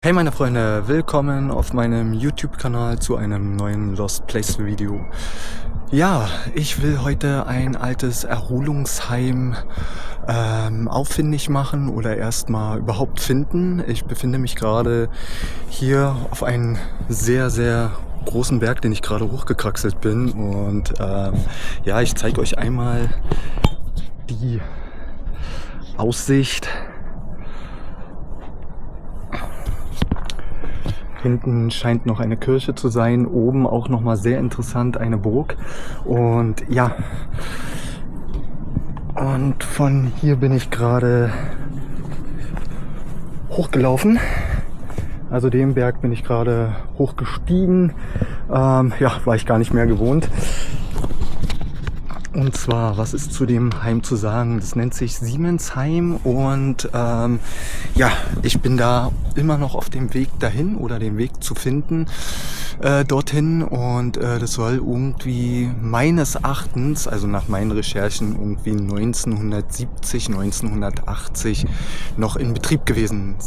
Hey meine Freunde, willkommen auf meinem YouTube-Kanal zu einem neuen Lost Place Video. Ja, ich will heute ein altes Erholungsheim auffindig machen oder erstmal überhaupt finden. Ich befinde mich gerade hier auf einem sehr, sehr großen Berg, den ich gerade hochgekraxelt bin. Und ja, ich zeige euch einmal die Aussicht. Hinten scheint noch eine Kirche zu sein, oben auch nochmal sehr interessant eine Burg. Und ja, und von hier bin ich gerade hochgelaufen. Also den Berg bin ich gerade hochgestiegen. Ja, war ich gar nicht mehr gewohnt. Und zwar, was ist zu dem Heim zu sagen? Das nennt sich Siemensheim und ja, ich bin da immer noch auf dem Weg dahin oder den Weg zu finden dorthin und das soll irgendwie meines Erachtens, also nach meinen Recherchen, irgendwie 1970, 1980 noch in Betrieb gewesen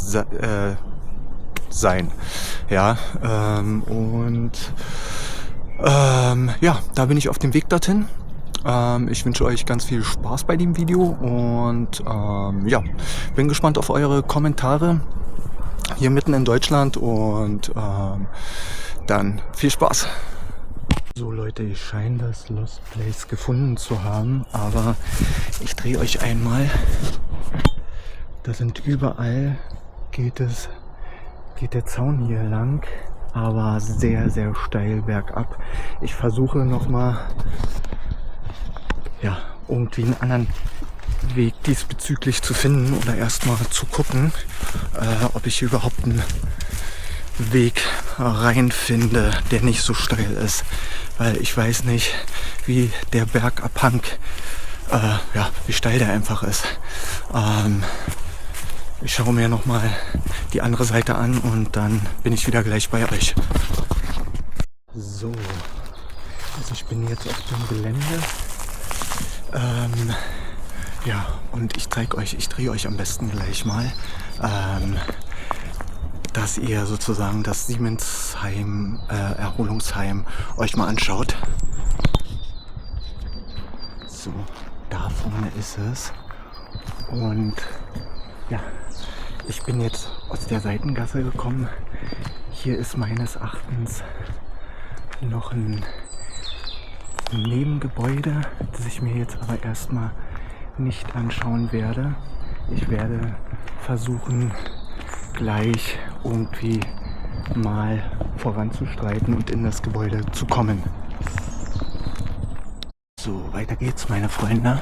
sein. Ja, ja, da bin ich auf dem Weg dorthin. Ich wünsche euch ganz viel Spaß bei dem Video und ja, bin gespannt auf eure Kommentare hier mitten in Deutschland und dann viel Spaß. So Leute, ich scheine das Lost Place gefunden zu haben, aber ich drehe euch einmal. Da sind überall, geht der Zaun hier lang, aber sehr, sehr steil bergab. Ich versuche nochmal, ja, irgendwie einen anderen Weg diesbezüglich zu finden oder erstmal zu gucken, ob ich überhaupt einen Weg reinfinde, der nicht so steil ist, weil ich weiß nicht, wie der Bergabhang, ja, wie steil der einfach ist. Ich schaue mir nochmal die andere Seite an und dann bin ich wieder gleich bei euch. So, also ich bin jetzt auf dem Gelände. Ja, und ich drehe euch am besten gleich mal, dass ihr sozusagen das Siemensheim, Erholungsheim euch mal anschaut. So, da vorne ist es. Und ja, ich bin jetzt aus der Seitengasse gekommen. Hier ist meines Erachtens noch ein Nebengebäude, das ich mir jetzt aber erstmal nicht anschauen werde. Ich werde versuchen, gleich irgendwie mal voranzustreiten und in das Gebäude zu kommen. So, weiter geht's, meine Freunde.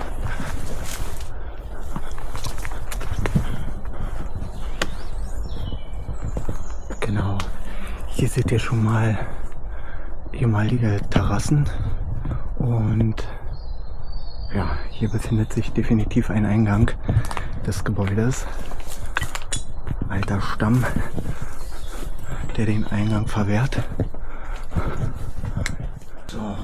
Genau, hier seht ihr schon mal ehemalige Terrassen. Und ja, hier befindet sich definitiv ein Eingang des Gebäudes. Alter Stamm, der den Eingang verwehrt. So.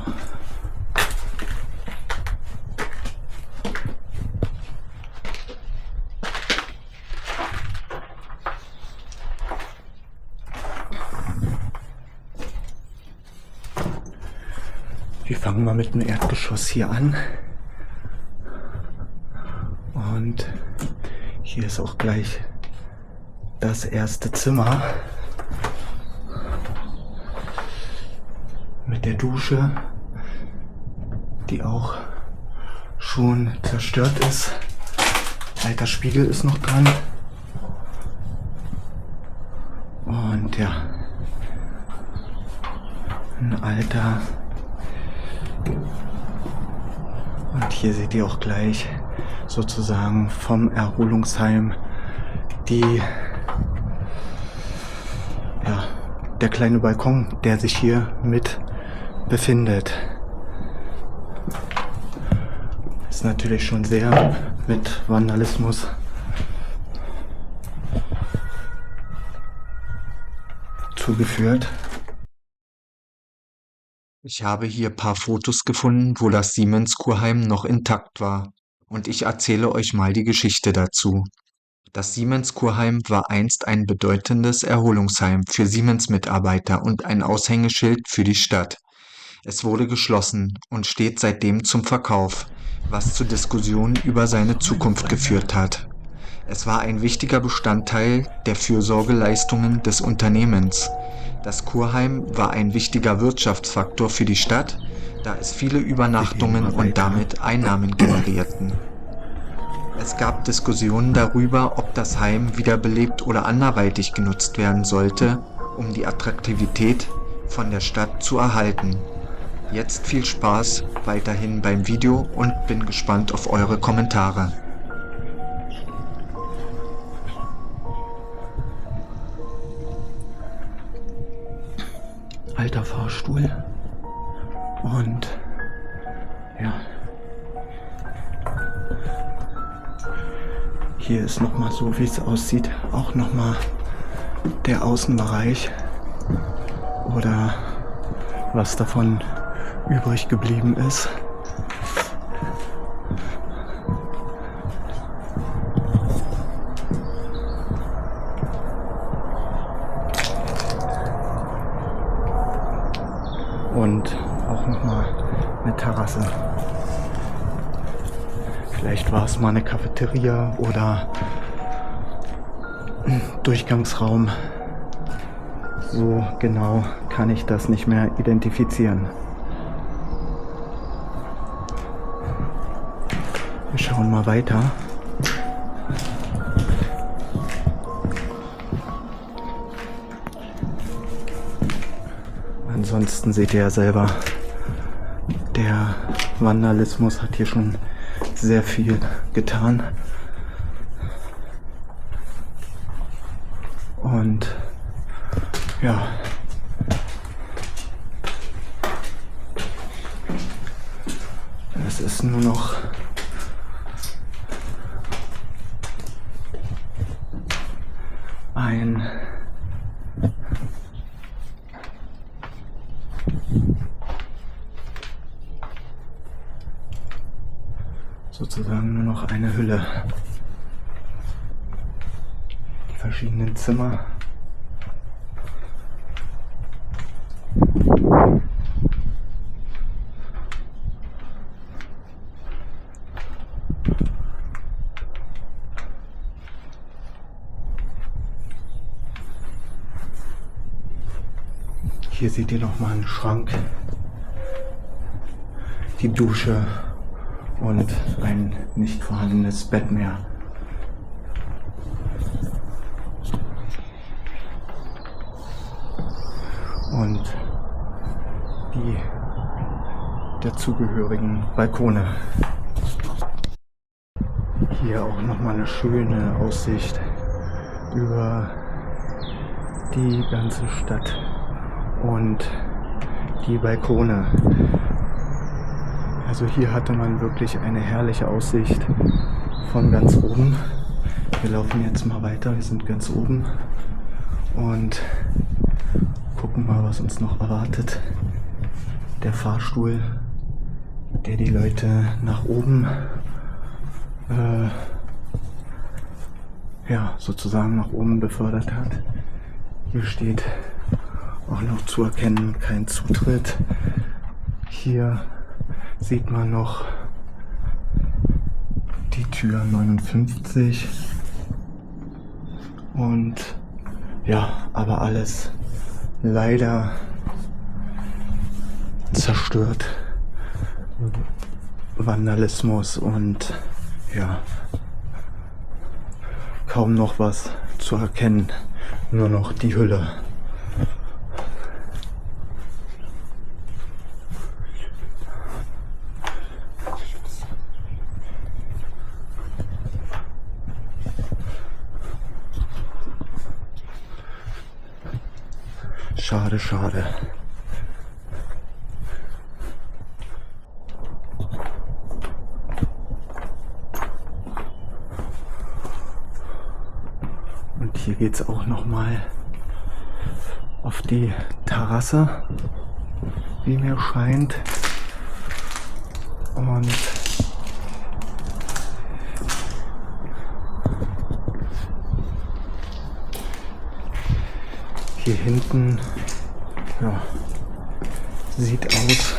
Wir fangen mal mit dem Erdgeschoss hier an. Und hier ist auch gleich das erste Zimmer mit der Dusche, die auch schon zerstört ist. Alter Spiegel ist noch dran. Und ja, ein alter. Und hier seht ihr auch gleich sozusagen vom Erholungsheim der kleine Balkon, der sich hier mit befindet. Ist natürlich schon sehr mit Vandalismus zugeführt. Ich habe hier ein paar Fotos gefunden, wo das Siemens Kurheim noch intakt war. Und ich erzähle euch mal die Geschichte dazu. Das Siemens-Kurheim war einst ein bedeutendes Erholungsheim für Siemens-Mitarbeiter und ein Aushängeschild für die Stadt. Es wurde geschlossen und steht seitdem zum Verkauf, was zu Diskussionen über seine Zukunft geführt hat. Es war ein wichtiger Bestandteil der Fürsorgeleistungen des Unternehmens. Das Kurheim war ein wichtiger Wirtschaftsfaktor für die Stadt, da es viele Übernachtungen und damit Einnahmen generierten. Es gab Diskussionen darüber, ob das Heim wiederbelebt oder anderweitig genutzt werden sollte, um die Attraktivität von der Stadt zu erhalten. Jetzt viel Spaß weiterhin beim Video und bin gespannt auf eure Kommentare. Alter Fahrstuhl und ja, hier ist nochmal so, wie es aussieht, auch nochmal der Außenbereich oder was davon übrig geblieben ist. Und auch nochmal eine Terrasse. Vielleicht war es mal eine Cafeteria oder ein Durchgangsraum. So genau kann ich das nicht mehr identifizieren. Wir schauen mal weiter. Ansonsten seht ihr ja selber, der Vandalismus hat hier schon sehr viel getan. Und ja, es ist nur noch sozusagen nur noch eine Hülle. Die verschiedenen Zimmer. Hier seht ihr noch mal einen Schrank, die Dusche und ein nicht vorhandenes Bett mehr. Und die dazugehörigen Balkone. Hier auch noch mal eine schöne Aussicht über die ganze Stadt und die Balkone. Also hier hatte man wirklich eine herrliche Aussicht von ganz oben. Wir laufen jetzt mal weiter, wir sind ganz oben und gucken mal, was uns noch erwartet. Der Fahrstuhl, der die Leute nach oben sozusagen nach oben befördert hat. Hier steht auch noch zu erkennen, kein Zutritt. Hier sieht man noch die Tür 59 und ja, aber alles leider zerstört. Vandalismus und ja, kaum noch was zu erkennen, nur noch die Hülle. Schade, schade. Und hier geht es auch noch mal auf die Terrasse, wie mir scheint. Und Hier hinten, ja, sieht aus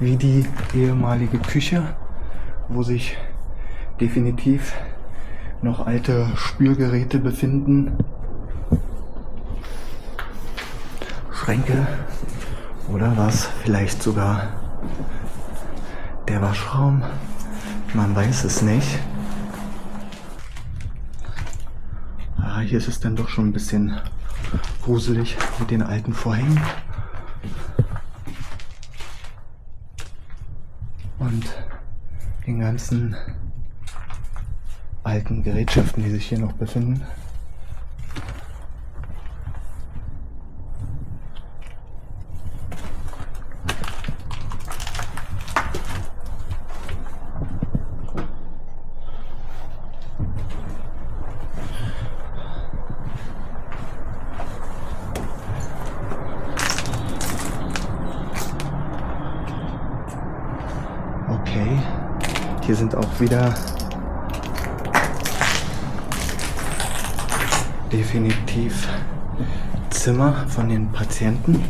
wie die ehemalige Küche, wo sich definitiv noch alte Spülgeräte befinden. Schränke oder was? Vielleicht sogar der Waschraum. Man weiß es nicht. Ah, hier ist es dann doch schon ein bisschen gruselig mit den alten Vorhängen. Und den ganzen alten Gerätschaften, die sich hier noch befinden. Okay, hier sind auch wieder definitiv Zimmer von den Patienten.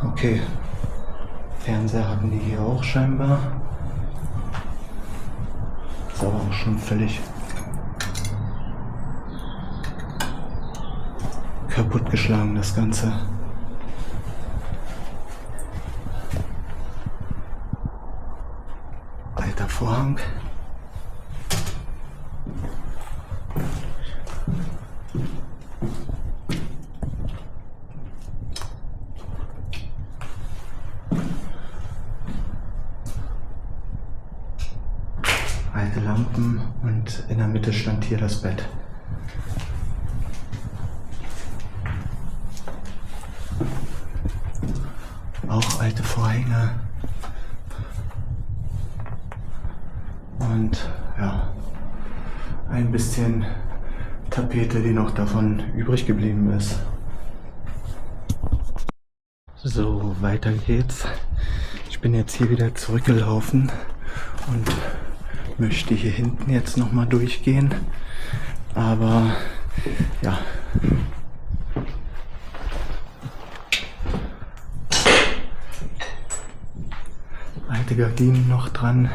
Okay, Fernseher hatten die hier auch scheinbar. Ist aber auch schon völlig kaputtgeschlagen, das Ganze. Alter Vorhang. Alte Lampen und in der Mitte stand hier das Bett. Auch alte Vorhänge. Und ja, ein bisschen Tapete, die noch davon übrig geblieben ist. So, weiter geht's. Ich bin jetzt hier wieder zurückgelaufen und möchte hier hinten jetzt noch mal durchgehen, aber ja, alte Gardinen noch dran,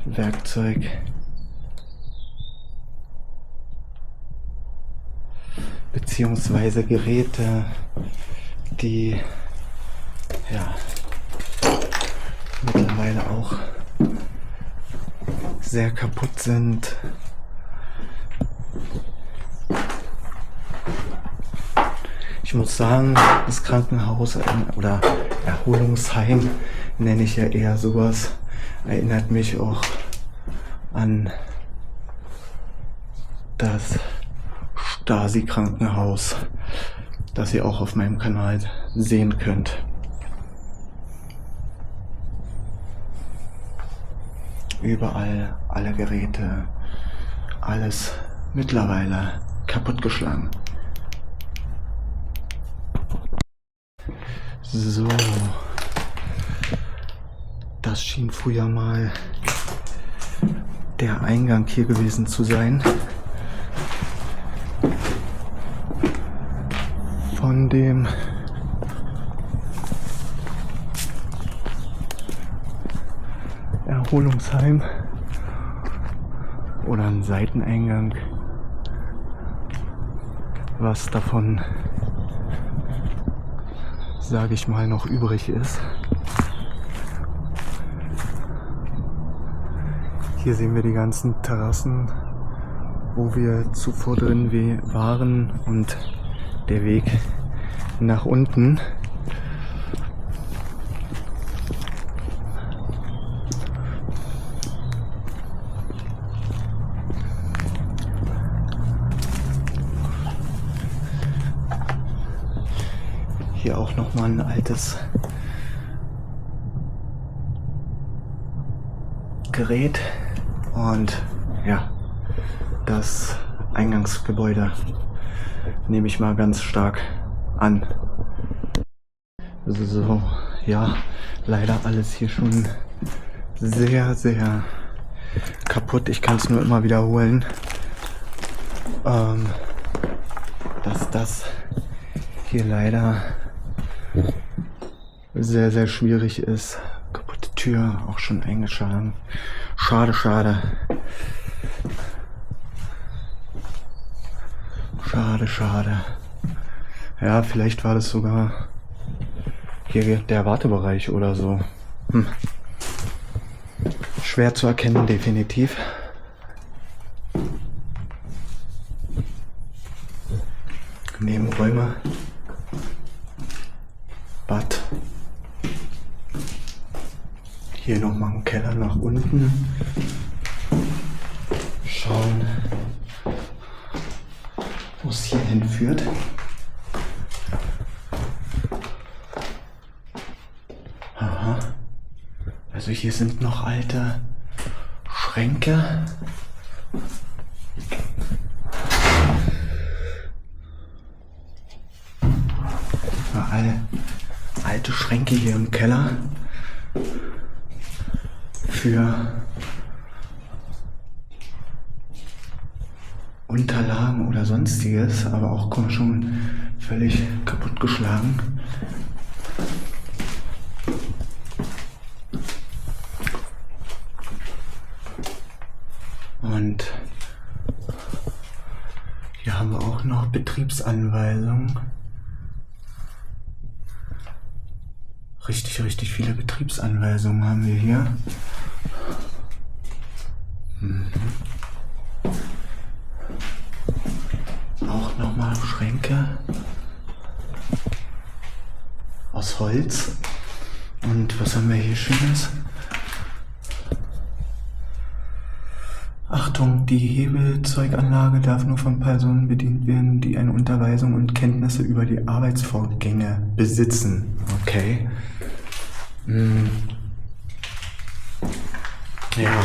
Werkzeug, beziehungsweise Geräte, die ja mittlerweile auch sehr kaputt sind. Ich muss sagen, das Krankenhaus oder Erholungsheim nenne ich ja eher sowas, erinnert mich auch an das Stasi-Krankenhaus, das ihr auch auf meinem Kanal sehen könnt. Überall, alle Geräte, alles mittlerweile kaputtgeschlagen. So, das schien früher mal der Eingang hier gewesen zu sein. Von dem Erholungsheim oder ein Seiteneingang, was davon, sage ich mal, noch übrig ist. Hier sehen wir die ganzen Terrassen, wo wir zuvor drin waren, und der Weg nach unten. Hier auch noch mal ein altes Gerät und ja, das Eingangsgebäude nehme ich mal ganz stark an. So, ja, leider alles hier schon sehr, sehr kaputt. Ich kann es nur immer wiederholen, dass das hier leider sehr, sehr schwierig ist. Kaputte Tür, auch schon eingeschlagen. Schade, schade. Schade, schade. Ja, vielleicht war das sogar hier der Wartebereich oder so. Schwer zu erkennen, definitiv. Nebenräume. Bad. Hier nochmal ein Keller nach unten. Schauen, wo es hier hinführt. Aha. Also hier sind noch alte Schränke. Überall alte Schränke hier im Keller für Unterlagen oder sonstiges, aber auch schon völlig kaputtgeschlagen. Und hier haben wir auch noch Betriebsanweisungen. Richtig, richtig viele Betriebsanweisungen haben wir hier. Auch nochmal Schränke aus Holz. Und was haben wir hier Schönes? Achtung, die Hebelzeuganlage darf nur von Personen bedient werden, die eine Unterweisung und Kenntnisse über die Arbeitsvorgänge besitzen. Okay. Ja.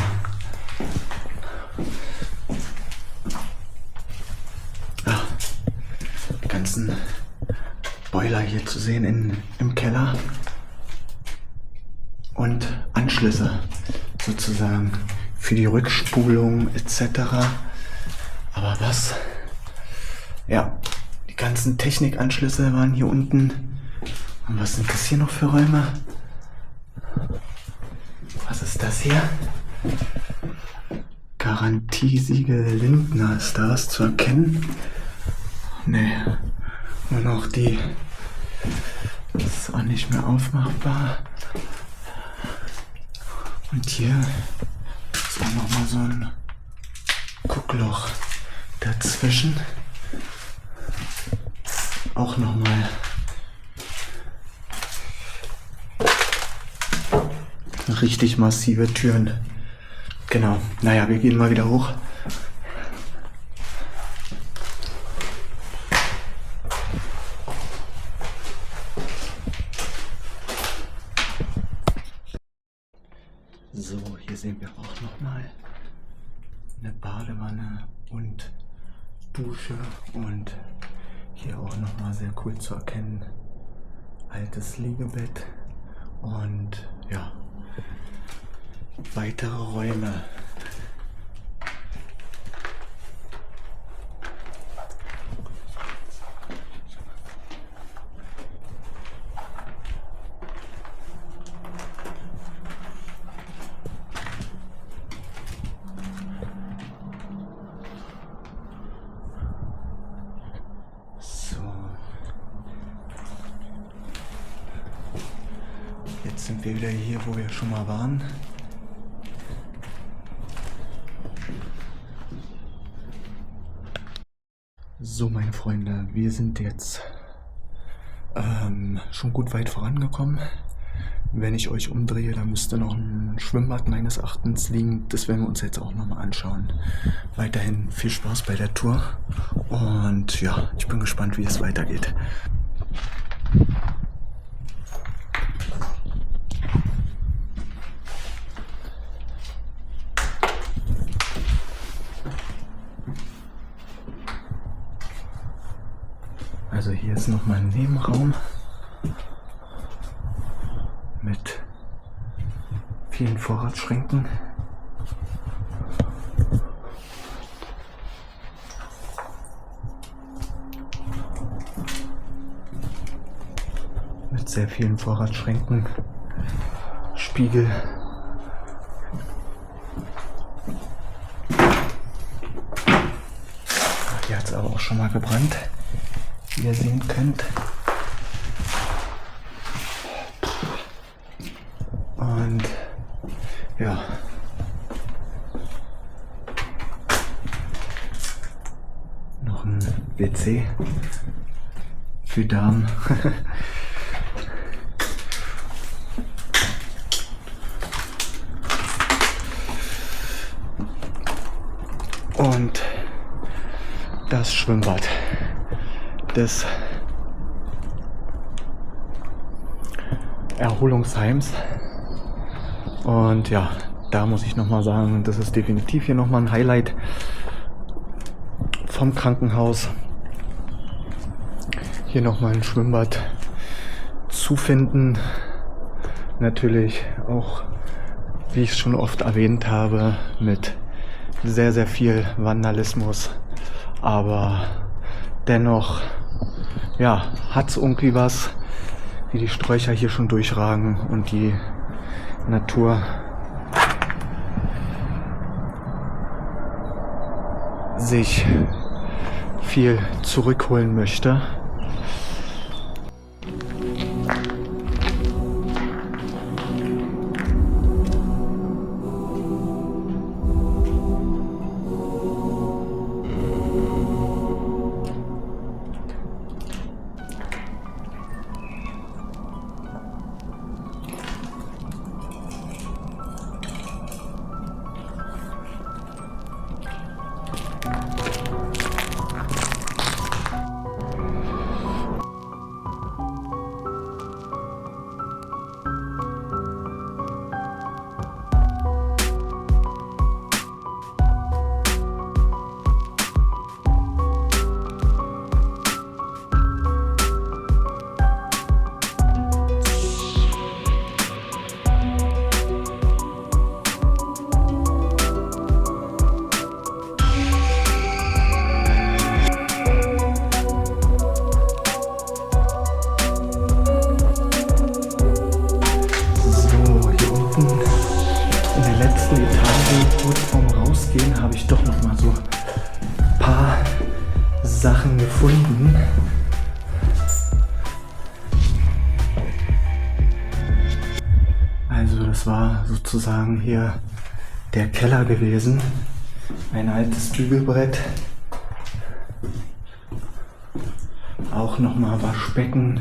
Die ganzen Boiler hier zu sehen im Keller. Und Anschlüsse sozusagen für die Rückspulung etc. Aber was? Ja, die ganzen Technikanschlüsse waren hier unten. Und was sind das hier noch für Räume? Was ist das hier? Garantiesiegel Lindner, ist da was zu erkennen? Nee, nur noch die. Das ist auch nicht mehr aufmachbar. Und hier ist auch nochmal so ein Guckloch dazwischen. Auch nochmal richtig massive Türen. Genau. Naja, wir gehen mal wieder hoch. So, hier sehen wir auch nochmal eine Badewanne und Dusche und hier auch nochmal sehr cool zu erkennen, altes Liegebett und ja, weitere Räume. Jetzt sind wir wieder hier, wo wir schon mal waren. So, meine Freunde, wir sind jetzt schon gut weit vorangekommen. Wenn ich euch umdrehe, da müsste noch ein Schwimmbad meines Erachtens liegen. Das werden wir uns jetzt auch nochmal anschauen. Weiterhin viel Spaß bei der Tour und ja, ich bin gespannt, wie es weitergeht. Also hier ist nochmal ein Nebenraum mit vielen Vorratsschränken. Mit sehr vielen Vorratsschränken, Spiegel. Hier hat es aber auch schon mal gebrannt, wie ihr sehen könnt. Und ja, noch ein WC für Damen. Und das Schwimmbad des Erholungsheims. Und ja, da muss ich nochmal sagen, das ist definitiv hier nochmal ein Highlight vom Krankenhaus. Hier nochmal ein Schwimmbad zu finden. Natürlich auch, wie ich schon oft erwähnt habe, mit sehr, sehr viel Vandalismus. Aber dennoch, ja, hat's irgendwie was, wie die Sträucher hier schon durchragen und die Natur sich viel zurückholen möchte. Kurz vorm Rausgehen habe ich doch noch mal so ein paar Sachen gefunden. Also das war sozusagen hier der Keller gewesen. Ein altes Bügelbrett. Auch noch mal Waschbecken.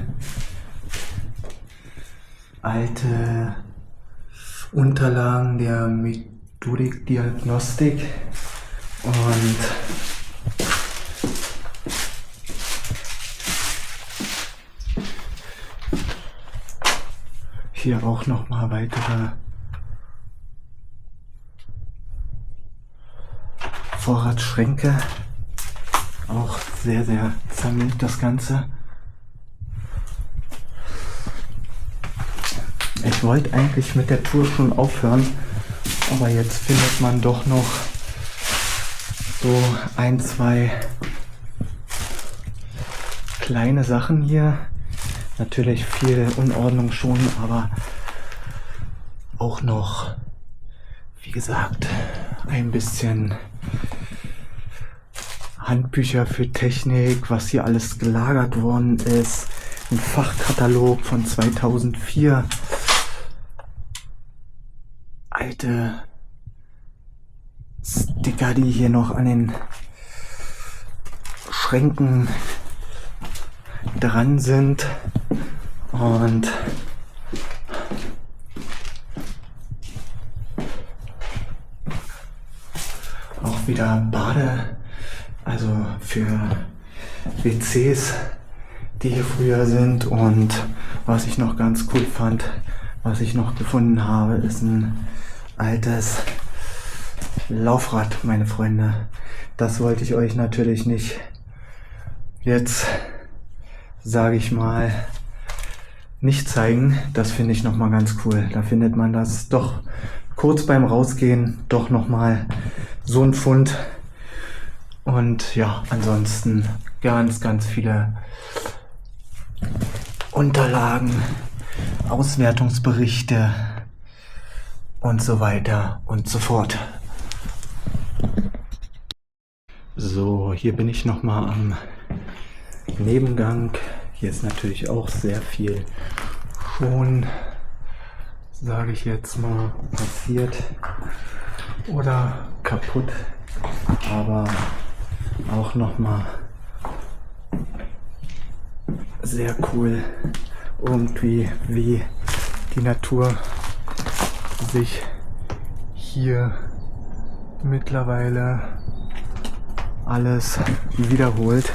Alte Unterlagen der Methodikdiagnostik und hier auch noch mal weitere Vorratsschränke. Auch sehr, sehr zermüllt das Ganze. Ich wollte eigentlich mit der Tour schon aufhören, aber jetzt findet man doch noch so ein, zwei kleine Sachen hier. Natürlich viel Unordnung schon, aber auch noch, wie gesagt, ein bisschen Handbücher für Technik, was hier alles gelagert worden ist. Ein Fachkatalog von 2004. Alte Sticker, die hier noch an den Schränken dran sind. Und auch wieder also für WCs, die hier früher sind. Und was ich noch ganz cool fand, was ich noch gefunden habe, ist ein altes Laufrad, meine Freunde. Das wollte ich euch natürlich nicht jetzt sage ich mal, nicht zeigen. Das finde ich nochmal ganz cool. Da findet man das doch kurz beim Rausgehen doch nochmal so ein Pfund. Und ja, ansonsten ganz viele Unterlagen, Auswertungsberichte und so weiter und so fort. So, hier bin ich nochmal am Nebengang. Hier ist natürlich auch sehr viel schon, sage ich jetzt mal, passiert oder kaputt, aber auch nochmal sehr cool irgendwie, wie die Natur sich hier mittlerweile alles wiederholt.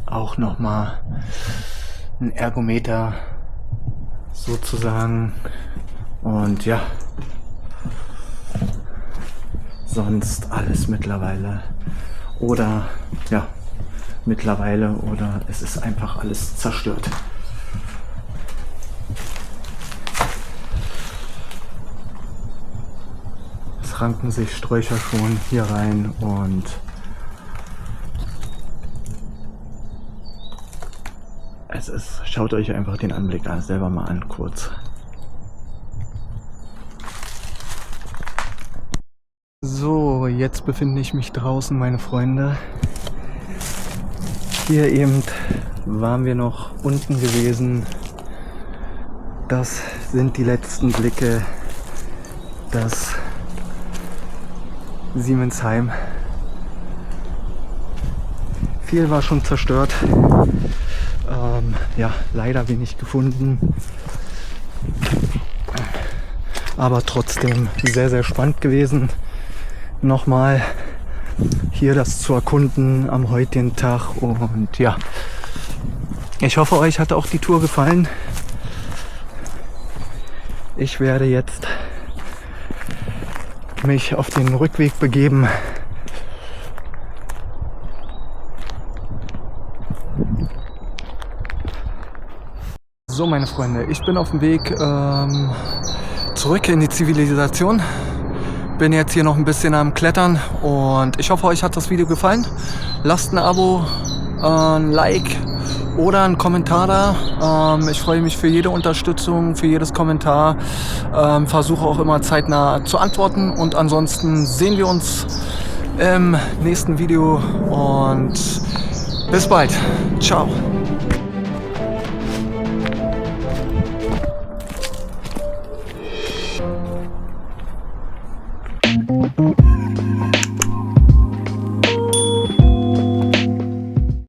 Auch nochmal ein Ergometer sozusagen und ja, sonst alles mittlerweile oder ja, mittlerweile oder es ist einfach alles zerstört. Es ranken sich Sträucher schon hier rein und es ist, schaut euch einfach den Anblick selber mal an, kurz. So, jetzt befinde ich mich draußen, meine Freunde. Hier eben waren wir noch unten gewesen. Das sind die letzten Blicke. Das Siemensheim. Viel war schon zerstört. Ja, leider wenig gefunden. Aber trotzdem sehr spannend gewesen. Nochmal hier das zu erkunden am heutigen Tag. Und ja, ich hoffe, euch hat auch die Tour gefallen. Ich werde jetzt mich auf den Rückweg begeben. So, meine Freunde, ich bin auf dem Weg zurück in die Zivilisation. Bin jetzt hier noch ein bisschen am Klettern und ich hoffe, euch hat das Video gefallen. Lasst ein Abo, ein Like oder einen Kommentar da. Ich freue mich für jede Unterstützung, für jedes Kommentar. Versuche auch immer zeitnah zu antworten und ansonsten sehen wir uns im nächsten Video und bis bald. Ciao.